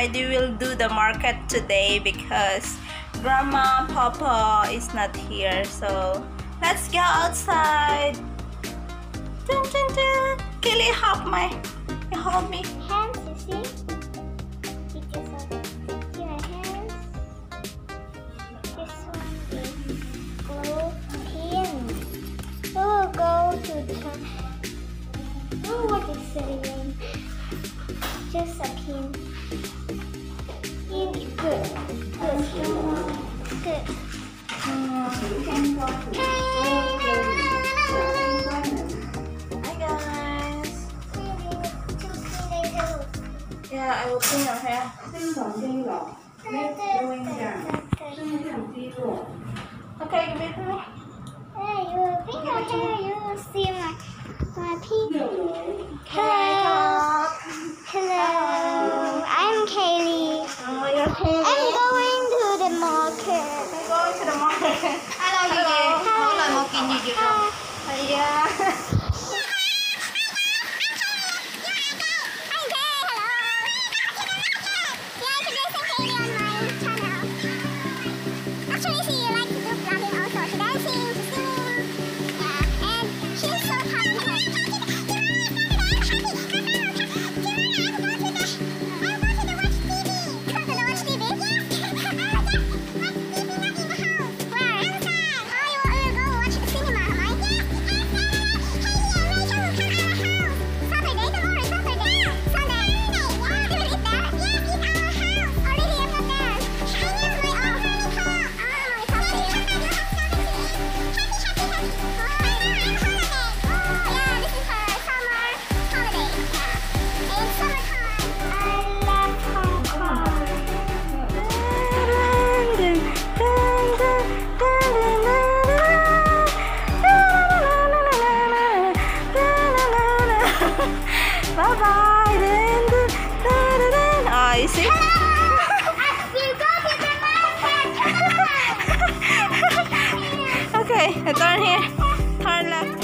outside. We will do the market today because Grandma, Papa is not here. So let's go outside. Dun, dun, dun. Kelly, help me. Hands, you see? Pictures of see my hands. This one is glue pin. Oh, go to the. Oh, what is the name? Just a pin. Pin is good. Good. Hi guys. Yeah, I will clean your hair. Okay, give it to me. Hey, you pin your hair. You will see my pin. Hello. I'm Kaylee. Oh, you're Kaylee. I'm going to the market. I'm going to the market. Hello, mỗi lần một kiện gì chị không? Yeah. Bye-bye. Oh, you see? Okay, turn here. Turn left.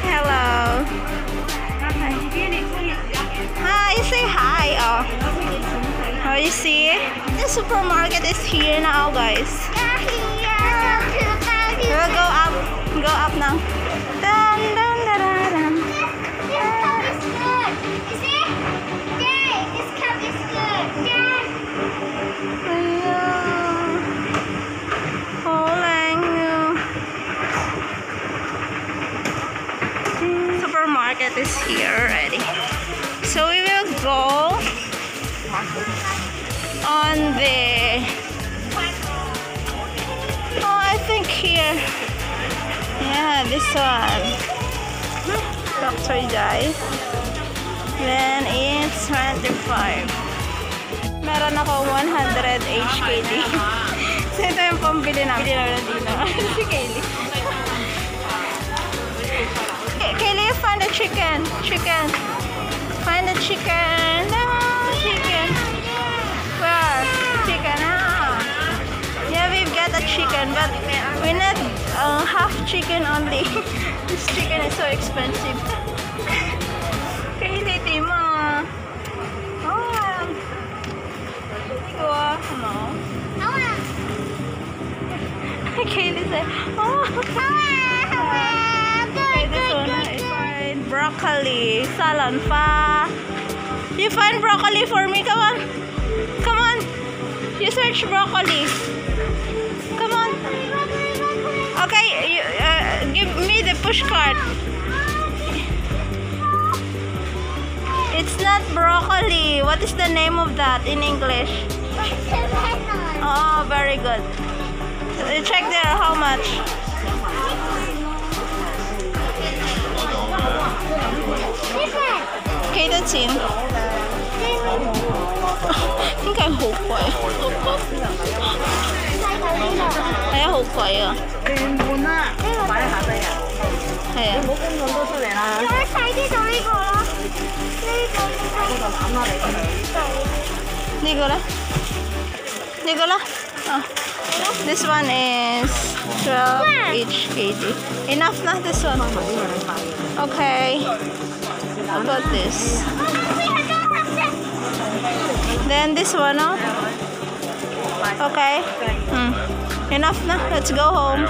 Hello. Hi, say hi. Oh, you see? The supermarket is here now, guys. We'll go up now. Dun, dun, dun, dun, dun. This cup is good. You see? Yay, this cup is good. Yeah. Supermarket is here already. So we will go on the I think here. Yeah, this one. Dr. Jai. Then it's 25. Meron ako 100 HKD. So ito yung pambili namin dito. Si Kaylee. Kaylee, find the chicken. Find the chicken. No, chicken. Where? Chicken. Yeah, we've got a chicken, but we need half chicken only. This chicken is so expensive. Kaylee, Tima. Oh, go on. No. I wanna. Kaylee said, oh. Okay, this one I find broccoli, salon fa. You find broccoli for me? Come on. Come on. You search broccoli. Come on. Okay, you, give me the push cart. It's not broccoli. What is the name of that in English? Oh, very good. Check there, how much? Okay, that's in. 應該好貴，係啊，好貴啊！亂換啦，擺喺下低啊！係啊，唔好搬咁多出嚟啦。有得細啲就呢個咯，呢個就慘啦，你呢個咧？呢個啦，啊 ，this one is 12 each kg. Enough na this one. Okay. How about this? Then this one, no? Okay. Enough na. Let's go home.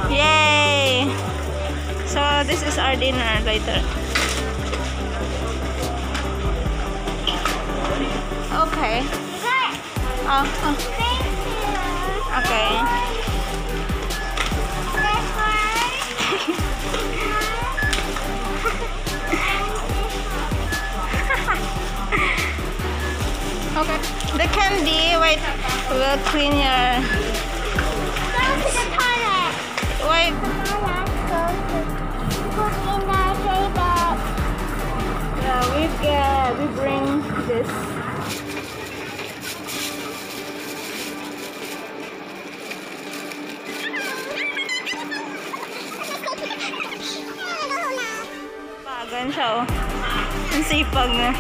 Yay! So this is our dinner later. Okay. Okay. Okay. The candy, wait, we'll clean your... Go to the toilet. Wait. Put in the table. Yeah, we bring this. Pagan siya, oh. Ang sipag na.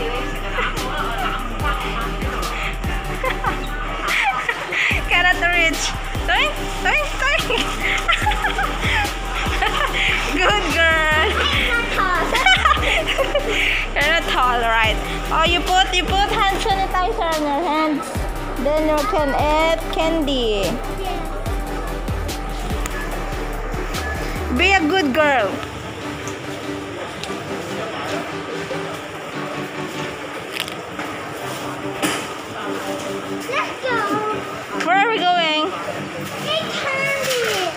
Cannot reach. Toing, toing, toing. Good girl. You're not tall, right? Oh, you put hand sanitizer on your hands. Then you can eat candy. Be a good girl. Let's go. Where are we going? Get candy.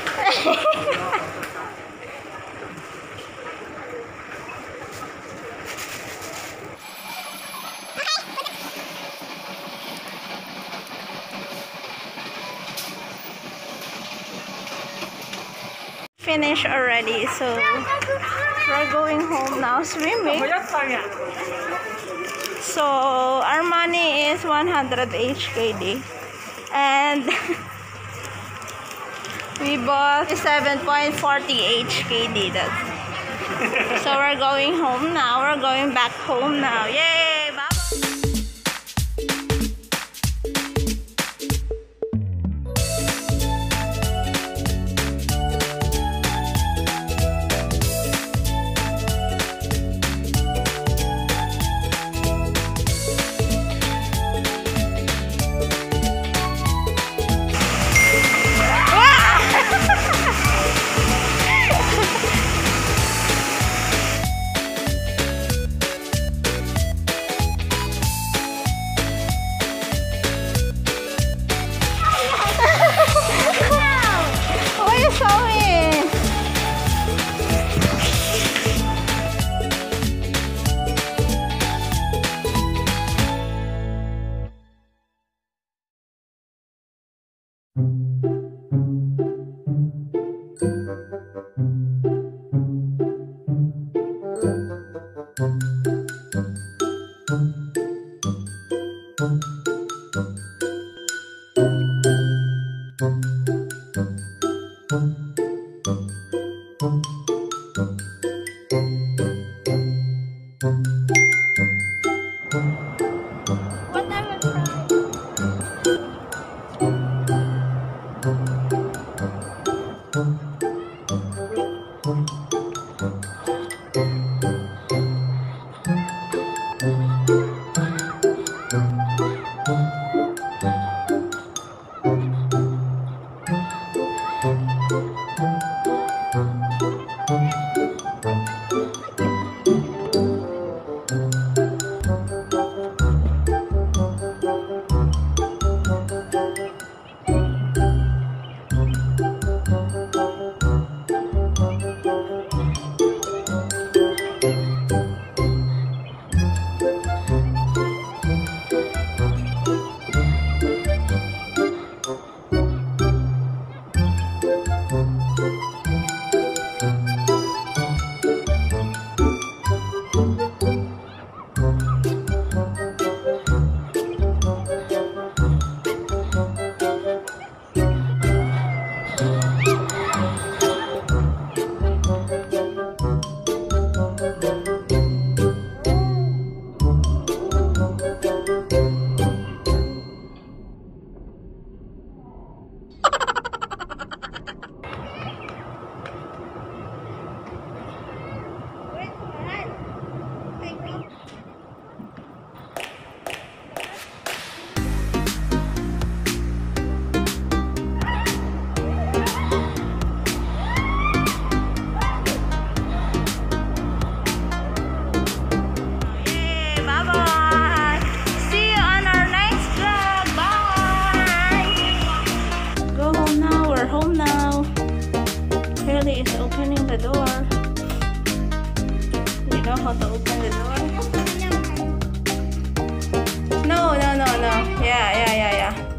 Finished already, so we're going home now swimming. So our money is 100 HKD and we bought 7.40 HKD. That's so we're going home now. We're going back home now. Yay! Bye.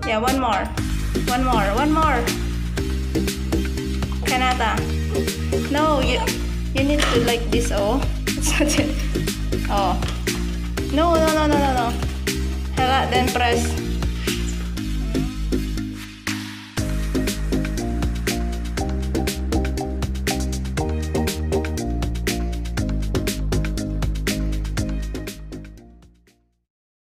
Yeah, one more. One more. One more. Kanata. No, you need to like this. Oh. It's not it. Oh. No. Hela, then press.